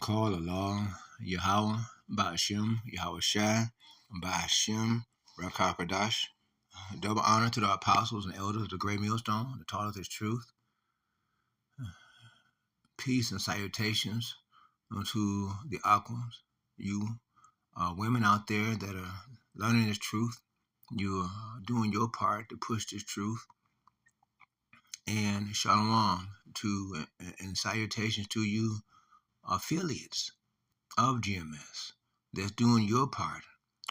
Call Allah, Yahweh, Ba'ashim, Yahweh Shai, Ba'ashim, Rakakadash. Double honor to the apostles and elders of the great millstone, the taught of his truth. Peace and salutations unto the aquas, you women out there that are learning this truth. You are doing your part to push this truth. And shalom to and salutations to you affiliates of GMS that's doing your part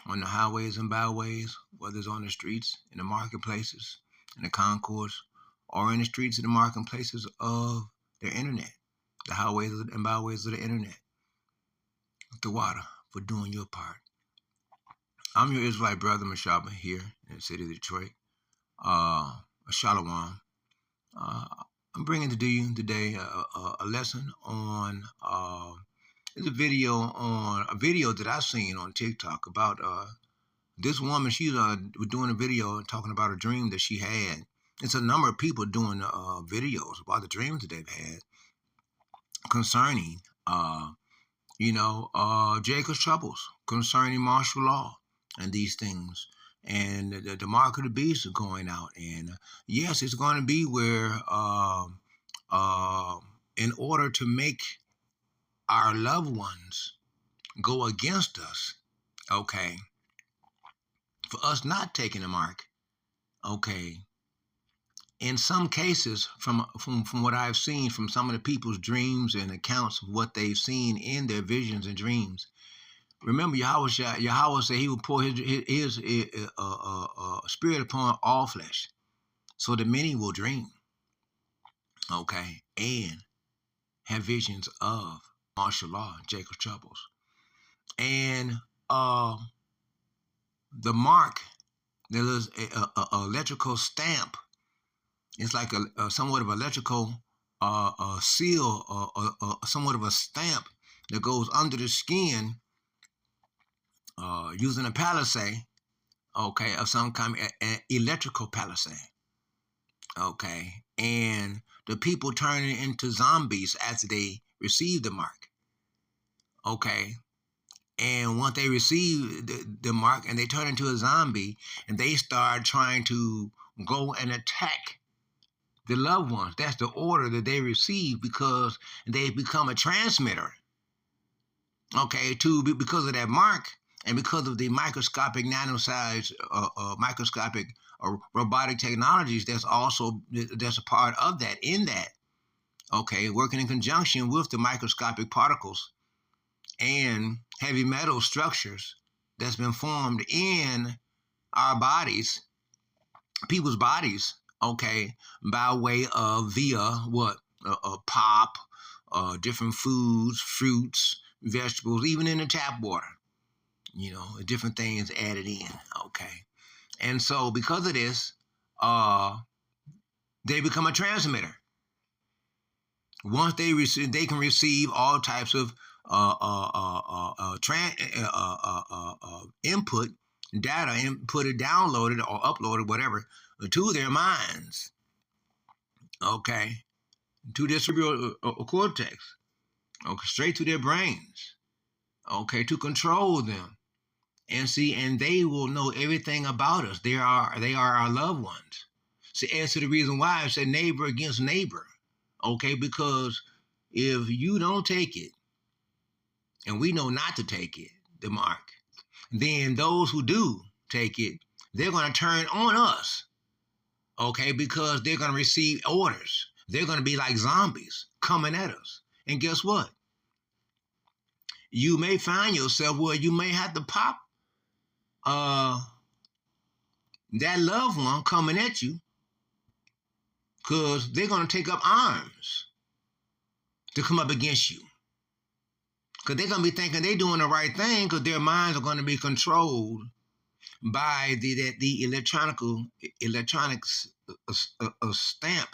on the highways and byways, whether it's on the streets, in the marketplaces, in the concourse, or in the streets and the marketplaces of the internet, the highways and byways of the internet. The water for doing your part. I'm your Israelite brother Mashaba here in the city of Detroit. Shalom. I'm bringing to you today a lesson on it's a video that I've seen on TikTok about this woman. She's doing a video talking about a dream that she had. It's a number of people doing videos about the dreams that they've had concerning Jacob's troubles, concerning martial law and these things. And the mark of the beast is going out. And yes, it's going to be where in order to make our loved ones go against us, okay, for us not taking the mark, okay, in some cases, from what I've seen from some of the people's dreams and accounts of what they've seen in their visions and dreams, remember Yahweh said he would pour his spirit upon all flesh, so that many will dream, okay, and have visions of martial law, Jacob's troubles. And the mark, there is a electrical stamp. It's like a somewhat of electrical seal, somewhat of a stamp that goes under the skin using a palisade, okay, of some kind, an electrical palisade, okay, and the people turn into zombies after they receive the mark, okay. And once they receive the mark and they turn into a zombie and they start trying to go and attack the loved ones, that's the order that they receive because they become a transmitter, okay, because of that mark and because of the microscopic nano-sized microscopic robotic technologies that's a part of that, in that, okay, working in conjunction with the microscopic particles and heavy metal structures that's been formed in our bodies, people's bodies, okay, by way of via what? Pop, different foods, fruits, vegetables, even in the tap water, different things added in, okay. And so because of this, they become a transmitter. Once they can receive all types of input, data, inputted, downloaded, or uploaded, whatever, to their minds, okay, to their cerebral cortex, okay, straight to their brains, okay, to control them, and they will know everything about us. They are our loved ones. So as to the reason why I said neighbor against neighbor, okay, because if you don't take it, and we know not to take it, the mark, then those who do take it, they're going to turn on us, okay, because they're going to receive orders. They're going to be like zombies coming at us. And guess what? You may find yourself where you may have to pop that loved one coming at you, because they're going to take up arms to come up against you. Because they're going to be thinking they're doing the right thing, because their minds are going to be controlled by the electronics stamp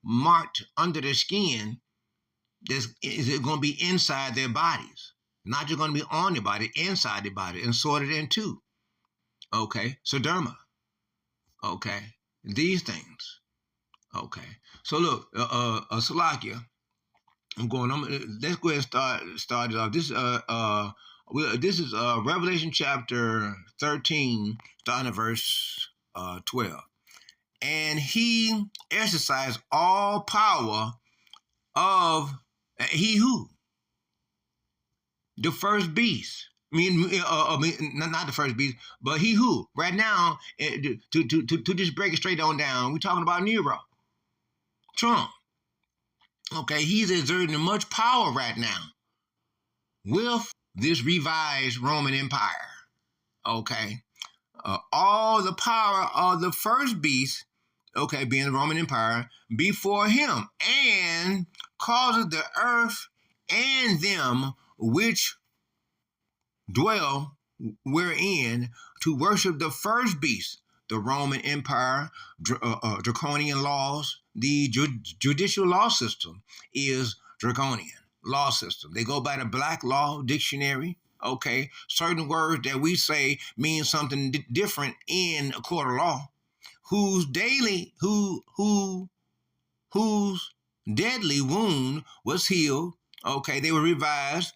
marked under their skin. Is it going to be inside their bodies? Not just going to be on their body, inside their body, and sorted into. Okay, so derma. Okay, these things. Okay, so look, Salakia, Let's go ahead and start it off. This is Revelation chapter 13, starting at verse 12. And he exercised all power of he who the first beast. Not the first beast, but he who. Right now, to just break it straight on down, we're talking about Nero, Trump. Okay, he's exerting much power right now with this revised Roman Empire. Okay, all the power of the first beast, okay, being the Roman Empire, before him, and causes the earth and them which dwell wherein to worship the first beast, the Roman Empire, draconian laws. The judicial law system is draconian law system. They go by the Black Law Dictionary. Okay, certain words that we say mean something different in a court of law. Whose deadly wound was healed. Okay, they were revised,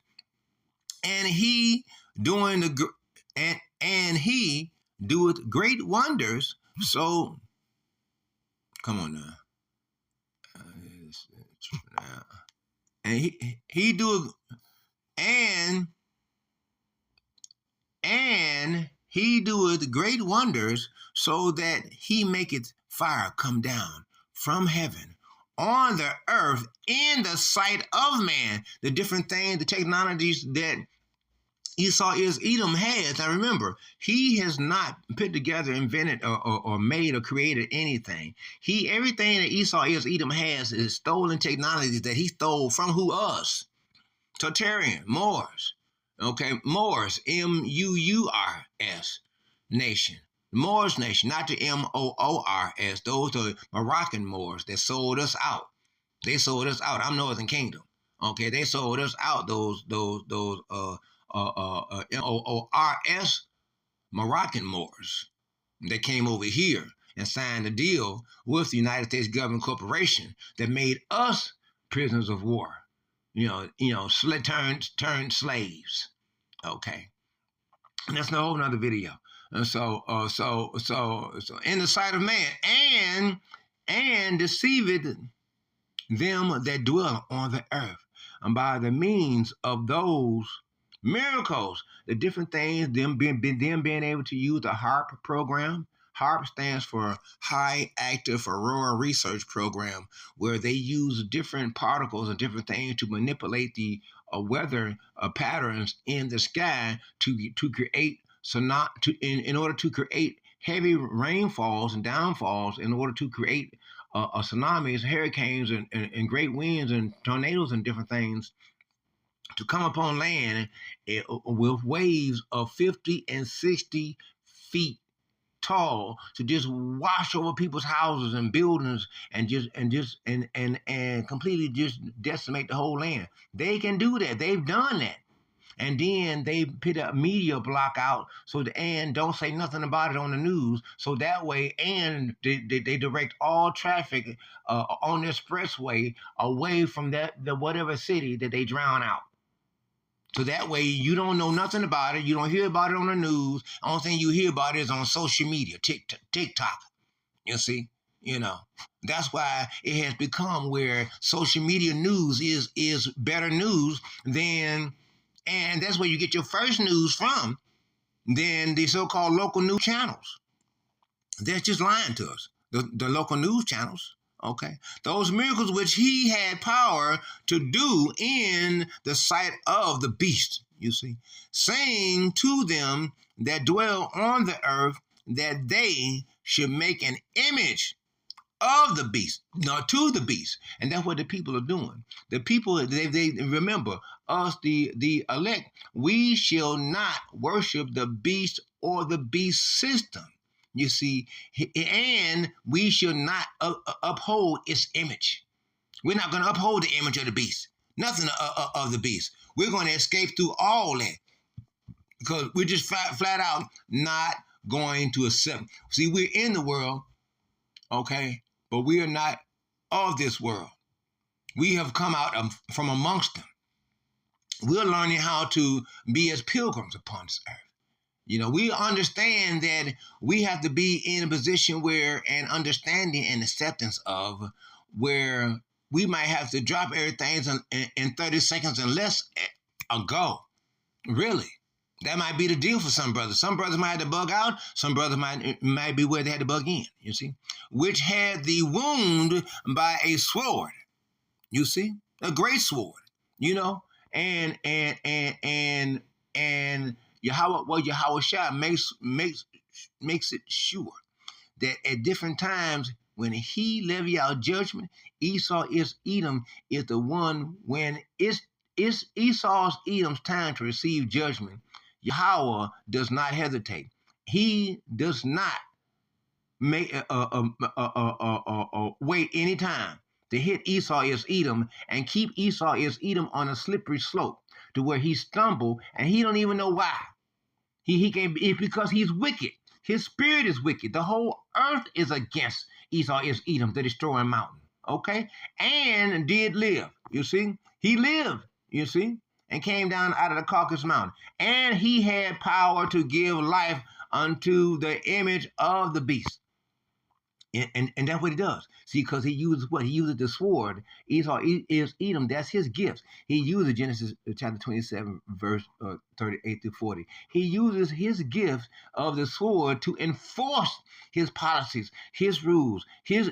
and he doing the and he doeth great wonders. So, come on now, and he doeth and he doeth great wonders, so that he maketh fire come down from heaven on the earth in the sight of man. The different things, the technologies that Esau is Edom has. Now remember, he has not put together, invented, or made or created anything. Everything that Esau is Edom has is stolen technologies that he stole from who? Us. Tartarian, Moors. Okay, Moors, Mours nation. Moors nation, not the Moors. Those are Moroccan Moors that sold us out. They sold us out. I'm Northern Kingdom. Okay, they sold us out. Those Moors, Moroccan Moors. They came over here and signed a deal with the United States Government Corporation that made us prisoners of war. Turned slaves. Okay, and that's a whole nother video. And so in the sight of man, and deceived them that dwell on the earth, and by the means of those miracles, the different things, them being able to use the HARP program. HARP stands for High Active Aurora Research Program, where they use different particles and different things to manipulate the weather patterns in the sky to create in order to create heavy rainfalls and downfalls, in order to create tsunamis, hurricanes, and great winds and tornadoes and different things to come upon land with waves of 50 and 60 feet tall, to just wash over people's houses and buildings, and completely just decimate the whole land. They can do that. They've done that. And then they put a media block out and don't say nothing about it on the news. So that way, and they direct all traffic on the expressway away from the whatever city that they drown out. So that way, you don't know nothing about it. You don't hear about it on the news. The only thing you hear about it is on social media, TikTok. You see, that's why it has become where social media news is better news than. And that's where you get your first news from, than the so-called local news channels. They're just lying to us, the local news channels. Okay, those miracles which he had power to do in the sight of the beast, you see, saying to them that dwell on the earth, that they should make an image of the beast, not to the beast. And that's what the people are doing. The people, they remember us, the elect, we shall not worship the beast or the beast system. You see, and we shall not uphold its image. We're not going to uphold the image of the beast. Nothing of the beast. We're going to escape through all that, because we're just flat out not going to accept. See, we're in the world, okay, but we are not of this world. We have come out from amongst them. We're learning how to be as pilgrims upon this earth. We understand that we have to be in a position where an understanding and acceptance of where we might have to drop everything in 30 seconds and less ago. Really. That might be the deal for some brothers. Some brothers might have to bug out. Some brothers might be where they had to bug in, you see, which had the wound by a sword, you see, a great sword, and Yahweh Shah makes it sure that at different times when he levy out judgment, Esau is Edom is the one when it's Esau's Edom's time to receive judgment. Yahweh does not hesitate. He does not make wait any time to hit Esau is Edom and keep Esau is Edom on a slippery slope to where he stumble and he don't even know why. He can, it's because he's wicked. His spirit is wicked. The whole earth is against Esau is Edom, the destroying mountain. Okay? And did live. You see? He lived, you see, and came down out of the Caucasus Mountain. And he had power to give life unto the image of the beast. And that's what he does. See, because he uses what? He uses the sword. Esau is Edom. That's his gift. He uses Genesis chapter 27, verse 38 through 40. He uses his gift of the sword to enforce his policies, his rules, his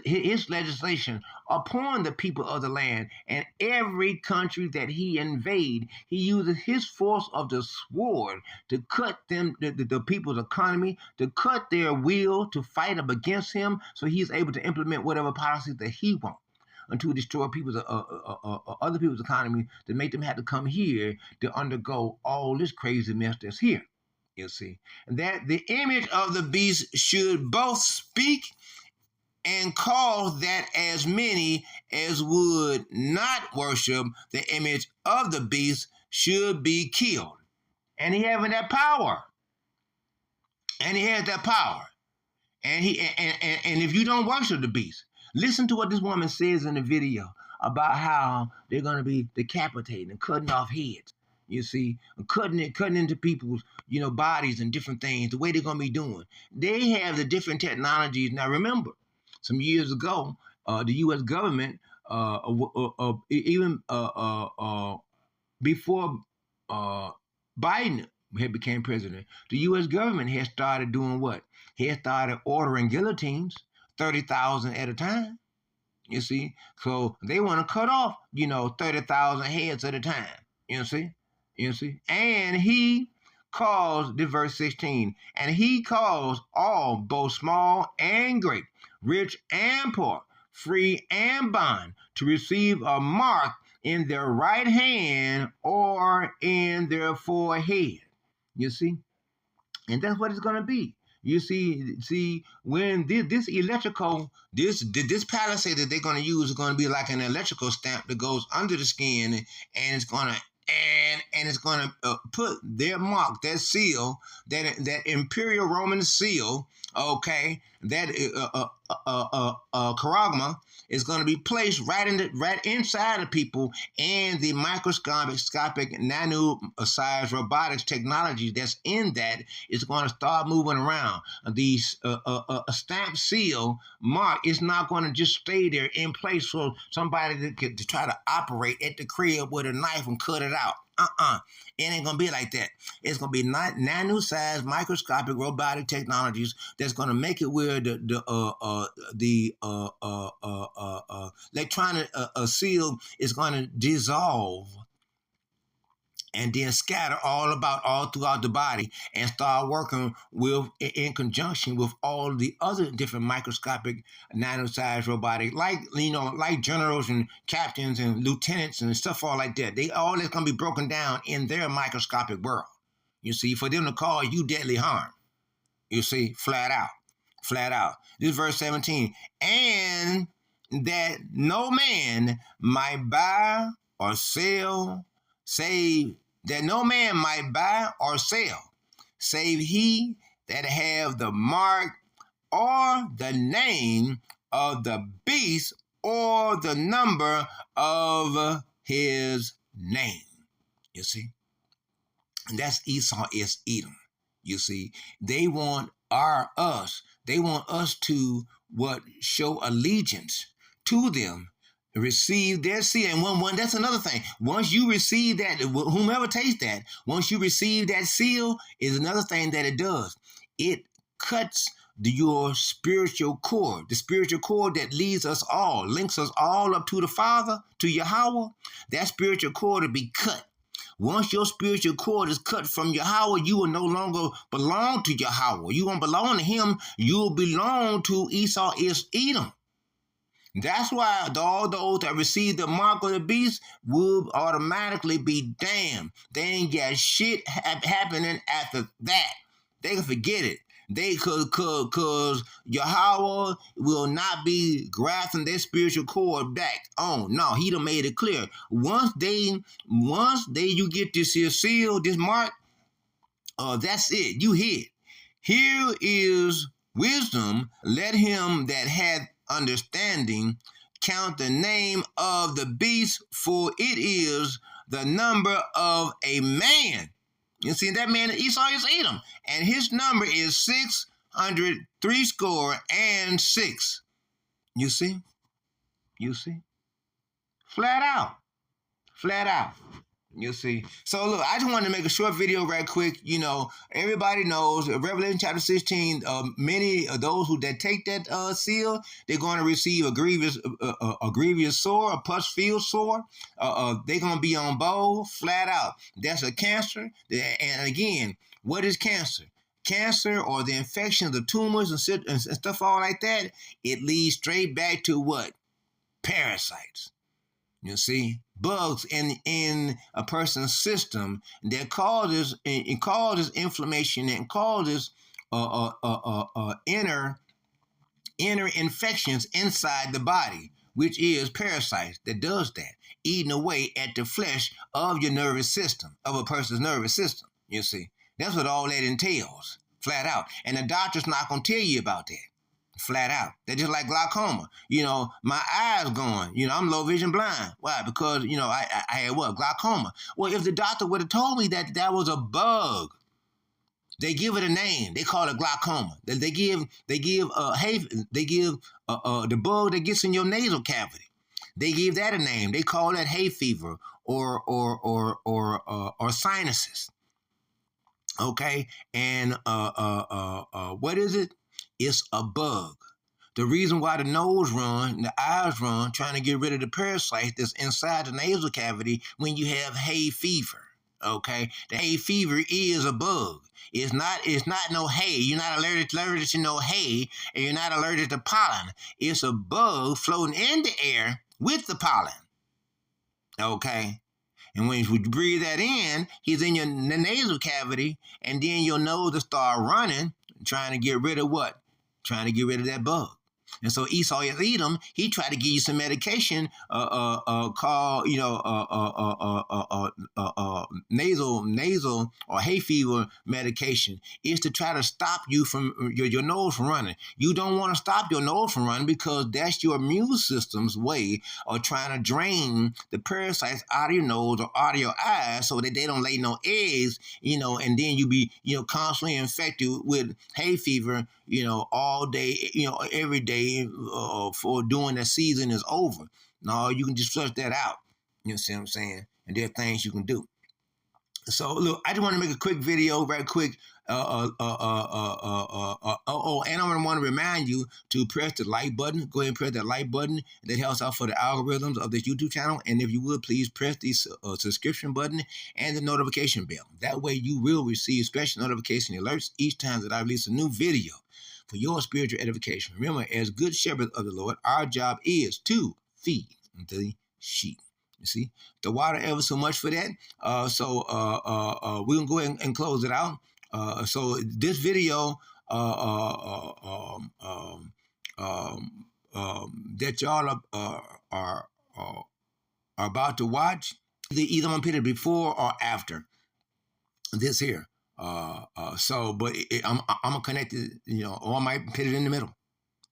legislation upon the people of the land. And every country that he invade, he uses his force of the sword to cut them, the people's economy, to cut their will, to fight up against him, so he's able to implement whatever policies that he wants and to destroy people's other people's economy, to make them have to come here to undergo all this crazy mess that's here. You see, and that the image of the beast should both speak and cause that as many as would not worship the image of the beast should be killed. And he having that power. And he has that power. And if you don't worship the beast, listen to what this woman says in the video about how they're going to be decapitating and cutting off heads. You see, cutting into people's, bodies and different things, the way they're going to be doing. They have the different technologies. Now, remember, some years ago, the U.S. government, even before Biden had became president, the U.S. government had started doing what? He had started ordering guillotines, 30,000 at a time. You see, so they want to cut off, 30,000 heads at a time. You see, and he calls the verse 16, and he calls all, both small and great, rich and poor, free and bond, to receive a mark in their right hand or in their forehead. You see, and that's what it's going to be. You see, when this palisade that they're going to use is going to be like an electrical stamp that goes under the skin, and it's going to put their mark, that seal, that imperial Roman seal, okay, that charagma is going to be placed right inside of people, and the microscopic nano-sized robotics technology that's in that is going to start moving around. The stamp seal mark is not going to just stay there in place for somebody to try to operate at the crib with a knife and cut it out. It ain't gonna be like that. It's gonna be nano-sized, microscopic, robotic technologies that's gonna make it where the electronic seal is gonna dissolve and then scatter all throughout the body and start working in conjunction with all the other different microscopic nano-sized robotic, like generals and captains and lieutenants and stuff all like that. They all is going to be broken down in their microscopic world. You see, for them to cause you deadly harm. You see, flat out. This is verse 17. And that no man might buy or sell, save that no man might buy or sell, save he that have the mark or the name of the beast or the number of his name. You see? And that's Esau is Edom. You see? They want they want us to show allegiance to them, receive their seal. And one that's another thing. Once you receive that, whomever takes that, once you receive that seal, is another thing that it does. It cuts your spiritual cord, the spiritual cord that leads us all, links us all up to the Father, to Yahweh. That spiritual cord will be cut. Once your spiritual cord is cut from Yahweh, you will no longer belong to Yahweh. You won't belong to him. You will belong to Esau is Edom. That's why all those that receive the mark of the beast will automatically be damned. They ain't got shit happening after that. They can forget it. They cause Yahweh will not be grasping their spiritual cord back on. No, he done made it clear. Once you get this here seal, this mark, that's it. You hit. Here is wisdom. Let him that hath understanding count the name of the beast, for it is the number of a man. You see, that man Esau is Edom, and his number is 636. You see? You see? Flat out. Flat out. You see. So look, I just wanted to make a short video right quick. You know, everybody knows Revelation chapter 16, many of those that take that seal, they're going to receive a grievous sore, a pus-filled sore. They're going to be on bowl, flat out. That's a cancer. And again, what is cancer? Cancer, or the infection of the tumors and stuff all like that, it leads straight back to what? Parasites. You see, bugs in a person's system that causes inflammation and causes inner infections inside the body, which is parasites that does that, eating away at the flesh of your nervous system, of a person's nervous system. You see, that's what all that entails, flat out. And the doctor's not going to tell you about that. Flat out. They're just like glaucoma. You know, my eyes going. You know, I'm low vision blind. Why? Because, you know, I had what? Glaucoma. Well, if the doctor would have told me that was a bug, they give it a name. They call it glaucoma. They give the bug that gets in your nasal cavity. They give that a name. They call that hay fever or sinuses. Okay, and what is it? It's a bug. The reason why the nose run, the eyes run, trying to get rid of the parasite that's inside the nasal cavity when you have hay fever. Okay, the hay fever is a bug. It's not no hay. You're not allergic to no hay, and you're not allergic to pollen. It's a bug floating in the air with the pollen. Okay. And when you breathe that in, he's in your nasal cavity, and then your nose will start running, trying to get rid of what? Trying to get rid of that bug. And so Esau is Edom. He tried to give you some medication called, nasal or hay fever medication. Is to try to stop you from your nose from running. You don't want to stop your nose from running because that's your immune system's way of trying to drain the parasites out of your nose or out of your eyes so that they don't lay no eggs, and then you be, constantly infected with hay fever, all day, every day for during the season is over. No, you can just flush that out. You see what I'm saying? And there are things you can do. So look, I just want to make a quick video, very quick. And I want to remind you to press the like button. Go ahead and press that like button. That helps out for the algorithms of this YouTube channel. And if you would, please press the subscription button and the notification bell. That way you will receive special notification alerts each time that I release a new video for your spiritual edification. Remember, as good shepherds of the Lord, our job is to feed the sheep. You see, the water ever so much for that. We're gonna go ahead and close it out. So this video that y'all are about to watch, either I'm gonna put it before or after this here. But I'm gonna connect it, or I might put it in the middle.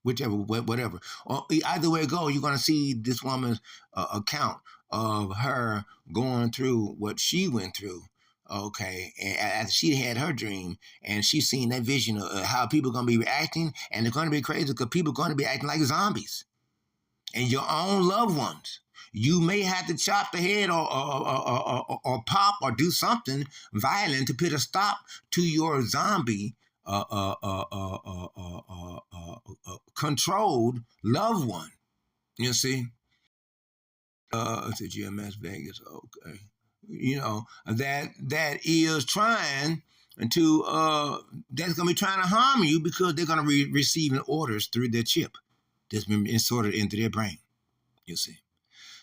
whichever, whatever. Or either way it goes, you're going to see this woman's account of her going through what she went through. Okay, and after she had her dream, and she seen that vision of how people are going to be reacting, and they're going to be crazy because people are going to be acting like zombies, and your own loved ones. You may have to chop the head or pop or do something violent to put a stop to your zombie controlled loved one. You see, it's a GMS Vegas. Okay, that is trying to that's gonna be trying to harm you because they're gonna be receiving orders through their chip that's been inserted into their brain. You see,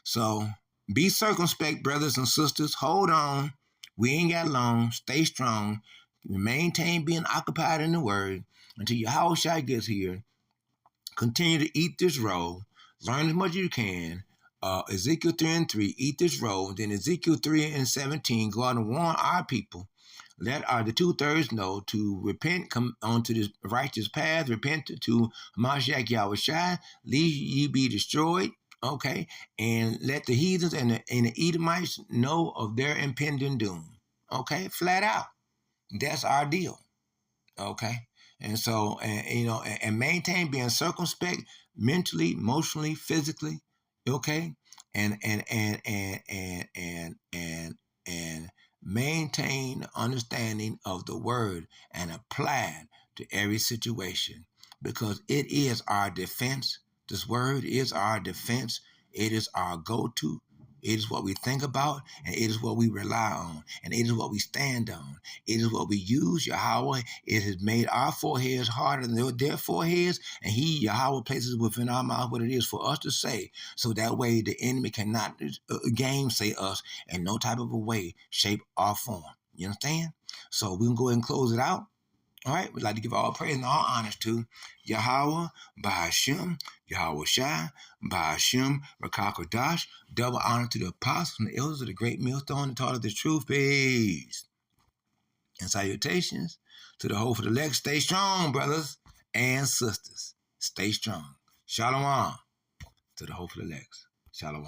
so be circumspect, brothers and sisters. Hold on, we ain't got long. Stay strong. Maintain being occupied in the Word until your house shot gets here. Continue to eat this roll. Learn as much as you can. Ezekiel 3 and 3, eat this roll. Then Ezekiel 3 and 17, go out and warn our people. Let the 2/3 know to repent, come onto this righteous path, repent to Mashiach Yahushua, lest ye be destroyed. Okay, and let the heathens and the Edomites know of their impending doom. Okay, flat out. That's our deal. Okay, and so and maintain being circumspect mentally, emotionally, physically. Okay, and maintain understanding of the word and apply it to every situation because it is our defense. This word is our defense. It is our go-to. It is what we think about, and it is what we rely on, and it is what we stand on. It is what we use, Yahweh. It has made our foreheads harder than their foreheads, and He, Yahweh, places within our mouth what it is for us to say, so that way the enemy cannot gainsay us in no type of a way, shape, or form. You understand? So we can go ahead and close it out. All right, we'd like to give all praise and all honors to Yahweh, Ba'ashem, Yahweh Shai, Ba'ashem, Rakakodash. Double honor to the apostles and the elders of the great millstone that taught us the truth. Peace. And salutations to the hope of the elect. Stay strong, brothers and sisters. Stay strong. Shalom to the hope of the elect. Shalom.